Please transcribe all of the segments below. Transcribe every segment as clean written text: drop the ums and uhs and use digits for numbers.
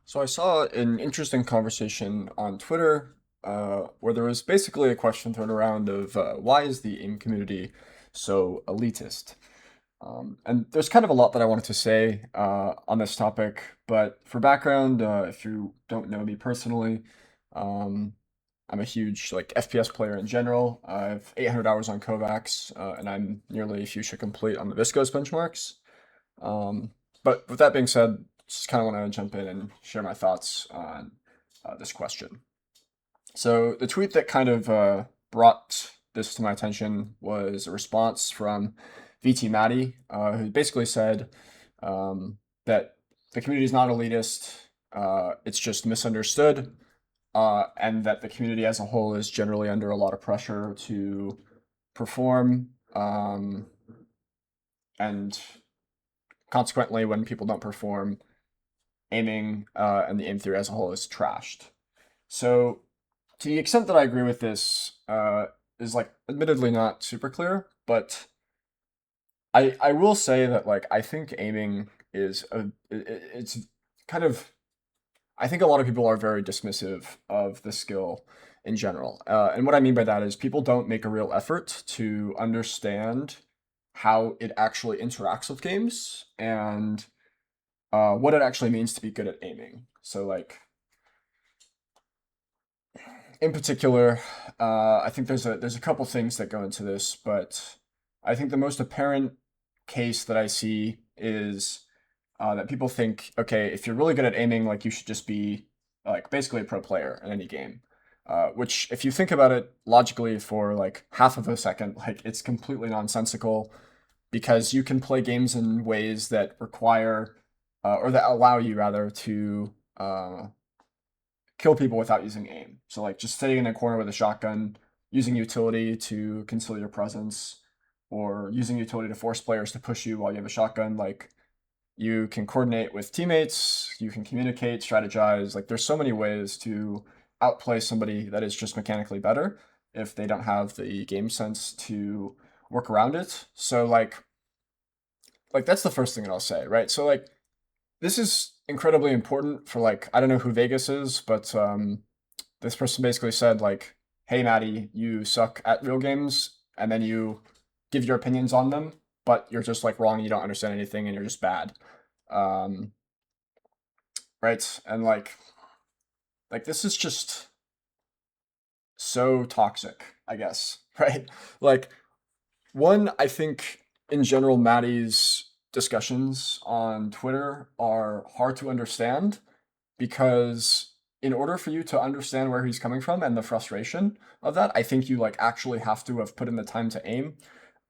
So I saw an interesting conversation on Twitter where there was basically a question thrown around of why is the AIM community so elitist? And there's kind of a lot that I wanted to say on this topic, but for background, if you don't know me personally, um, I'm a huge like FPS player in general. I have 800 hours on Kovacs, and I'm nearly fuchsia complete on the Viscos benchmarks. Um, but with that being said, just kind of want to jump in and share my thoughts on this question. So the tweet that kind of brought this to my attention was a response from VT Maddie, who basically said that the community is not elitist, it's just misunderstood, and that the community as a whole is generally under a lot of pressure to perform, and consequently, when people don't perform, aiming and the aim theory as a whole is trashed. So, to the extent that I agree with this, is like admittedly not super clear, but I will say that like I think aiming is it's kind of I think a lot of people are very dismissive of the skill in general, and what I mean by that is people don't make a real effort to understand how it actually interacts with games and what it actually means to be good at aiming. So like in particular, I think there's a couple things that go into this, but I think the most apparent case that I see is that people think, okay, if you're really good at aiming, like you should just be like basically a pro player in any game. Which, if you think about it logically for like half of a second, like it's completely nonsensical because you can play games in ways that require or that allow you rather to kill people without using aim. So like just sitting in a corner with a shotgun, using utility to conceal your presence, or using utility to force players to push you while you have a shotgun. Like you can coordinate with teammates, you can communicate, strategize. Like there's so many ways to outplay somebody that is just mechanically better if they don't have the game sense to work around it. So like that's the first thing that I'll say, right? So like this is incredibly important for like I don't know who Vegas is, but this person basically said like, "Hey Maddie, you suck at real games," and then you give your opinions on them, but you're just like wrong. You don't understand anything, and you're just bad, um, right? And like this is just so toxic, I guess, right? Like one, I think in general, Maddie's discussions on Twitter are hard to understand because in order for you to understand where he's coming from and the frustration of that, I think you like actually have to have put in the time to aim.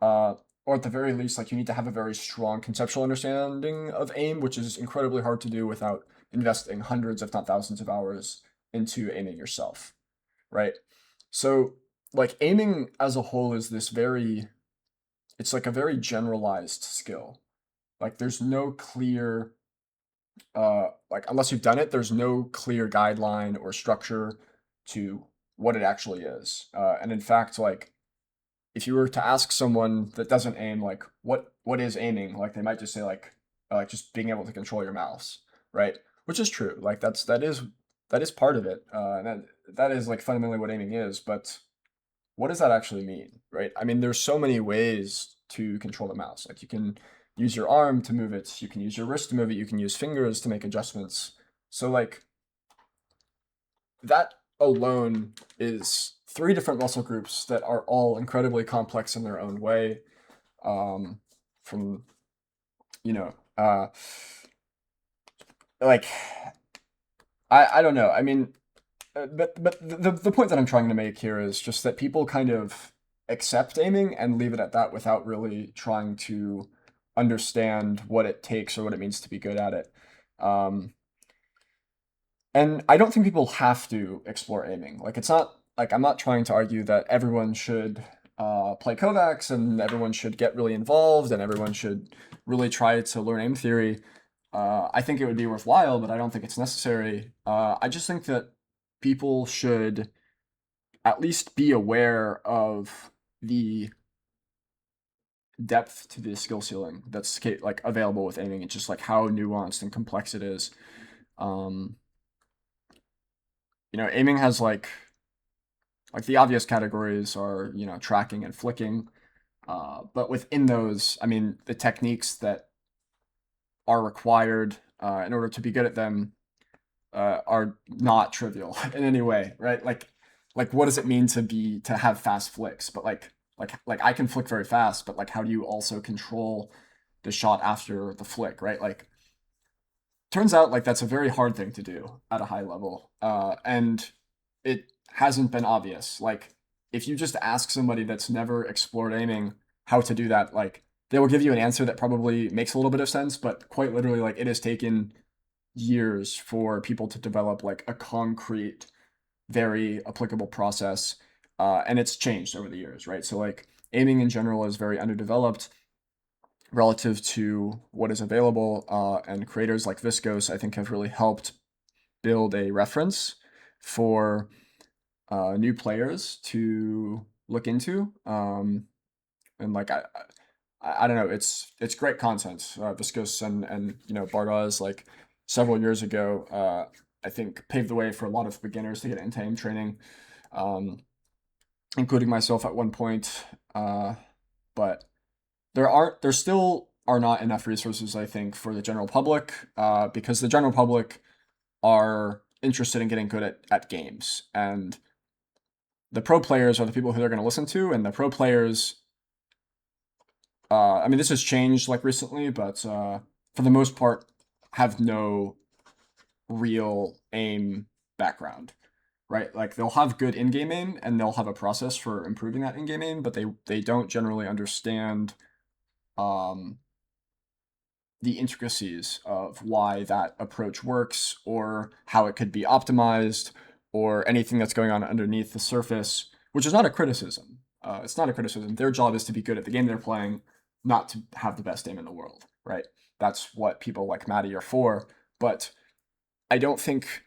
Uh, or at the very least, like you need to have a very strong conceptual understanding of aim, which is incredibly hard to do without investing hundreds, if not thousands, of hours into aiming yourself, right? So, like aiming as a whole is this very, it's like a very generalized skill. Like there's no clear like unless you've done it, there's no clear guideline or structure to what it actually is. And in fact, like if you were to ask someone that doesn't aim, like what is aiming, like they might just say like just being able to control your mouse, right? Which is true. Like that is part of it, and that is like fundamentally what aiming is. But what does that actually mean, right? I mean, there's so many ways to control the mouse. Like you can use your arm to move it, you can use your wrist to move it, you can use fingers to make adjustments. So like that alone is three different muscle groups that are all incredibly complex in their own way. From you know, like I don't know. I mean, but the point that I'm trying to make here is just that people kind of accept aiming and leave it at that without really trying to understand what it takes or what it means to be good at it. Um, and I don't think people have to explore aiming. Like it's not like I'm not trying to argue that everyone should play Kovacs and everyone should get really involved and everyone should really try to learn aim theory. I think it would be worthwhile, but I don't think it's necessary. I just think that people should at least be aware of the depth to the skill ceiling that's like available with aiming. It's just like how nuanced and complex it is. Um, aiming has like the obvious categories are, tracking and flicking. But within those, I mean, the techniques that are required in order to be good at them are not trivial in any way, right? Like what does it mean to have fast flicks? But like I can flick very fast, but like how do you also control the shot after the flick, right? Like turns out like that's a very hard thing to do at a high level, and it hasn't been obvious. Like if you just ask somebody that's never explored aiming how to do that, like they will give you an answer that probably makes a little bit of sense, but quite literally, like it has taken years for people to develop like a concrete, very applicable process, and it's changed over the years, right? So like aiming in general is very underdeveloped relative to what is available, and creators like Viscos, I think, have really helped build a reference for new players to look into. And like I don't know, it's great content. Viscos and Bardas like several years ago, I think paved the way for a lot of beginners to get into aim training, um, including myself at one point. But there still are not enough resources, I think, for the general public, because the general public are interested in getting good at games, and the pro players are the people who they're going to listen to, and the pro players. I mean, this has changed like recently, but for the most part, have no real aim background, right? Like they'll have good in-game aim, and they'll have a process for improving that in-game aim, but they don't generally understand um, the intricacies of why that approach works or how it could be optimized or anything that's going on underneath the surface, which is not a criticism. It's not a criticism. Their job is to be good at the game they're playing, not to have the best aim in the world, right? That's what people like Maddie are for. But I don't think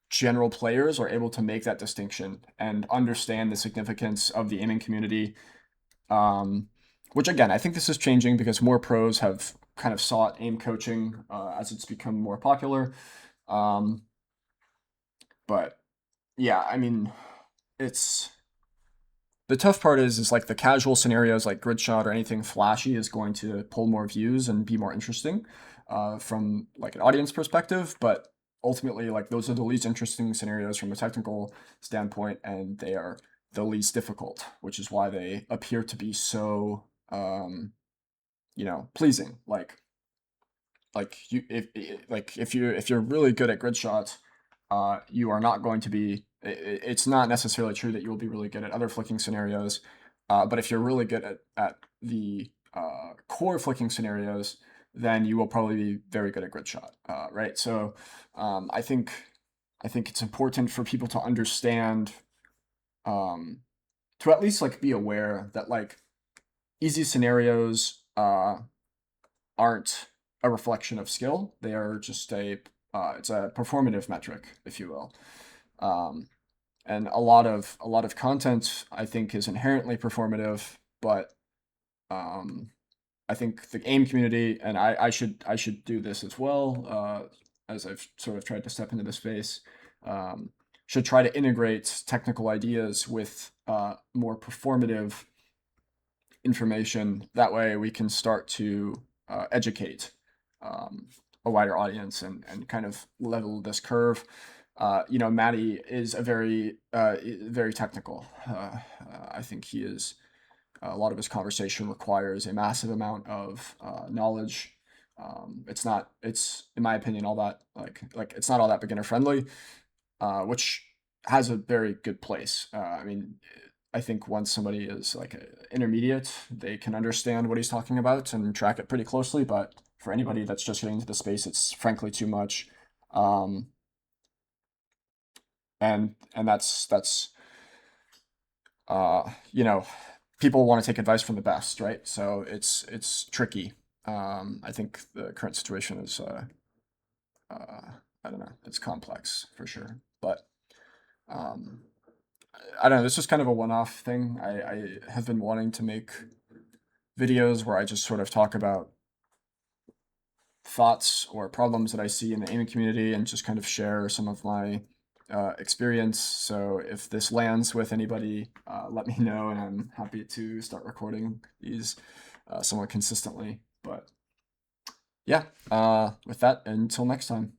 general players are able to make that distinction and understand the significance of the aiming community, um, which again, I think this is changing because more pros have kind of sought aim coaching as it's become more popular. Um, but yeah, I mean, it's the tough part is like the casual scenarios like grid shot or anything flashy is going to pull more views and be more interesting from like an audience perspective. But ultimately, like those are the least interesting scenarios from a technical standpoint, and they are the least difficult, which is why they appear to be so pleasing. Like you if you're really good at grid shots, you are not going to be. It's not necessarily true that you will be really good at other flicking scenarios, but if you're really good at the core flicking scenarios, then you will probably be very good at grid shot, right? So I think it's important for people to understand, um, to at least like be aware that like easy scenarios aren't a reflection of skill. They are just it's a performative metric, if you will. Um, and a lot of content I think is inherently performative, but um, I think the AIM community, and I should do this as well, as I've sort of tried to step into this space, um, should try to integrate technical ideas with more performative information. That way, we can start to educate um, a wider audience and kind of level this curve. Maddie is a very technical. I think he is. A lot of his conversation requires a massive amount of knowledge. It's not. It's in my opinion all that like it's not all that beginner friendly, which has a very good place. I mean, I think once somebody is like a intermediate, they can understand what he's talking about and track it pretty closely. But for anybody that's just getting into the space, it's frankly too much. Um, and that's people want to take advice from the best, right? So it's tricky. I think the current situation is uh, I don't know, it's complex for sure, but um, I don't know. This is kind of a one-off thing. I have been wanting to make videos where I just sort of talk about thoughts or problems that I see in the aiming community and just kind of share some of my experience. So if this lands with anybody, let me know, and I'm happy to start recording these somewhat consistently. But yeah, with that, until next time.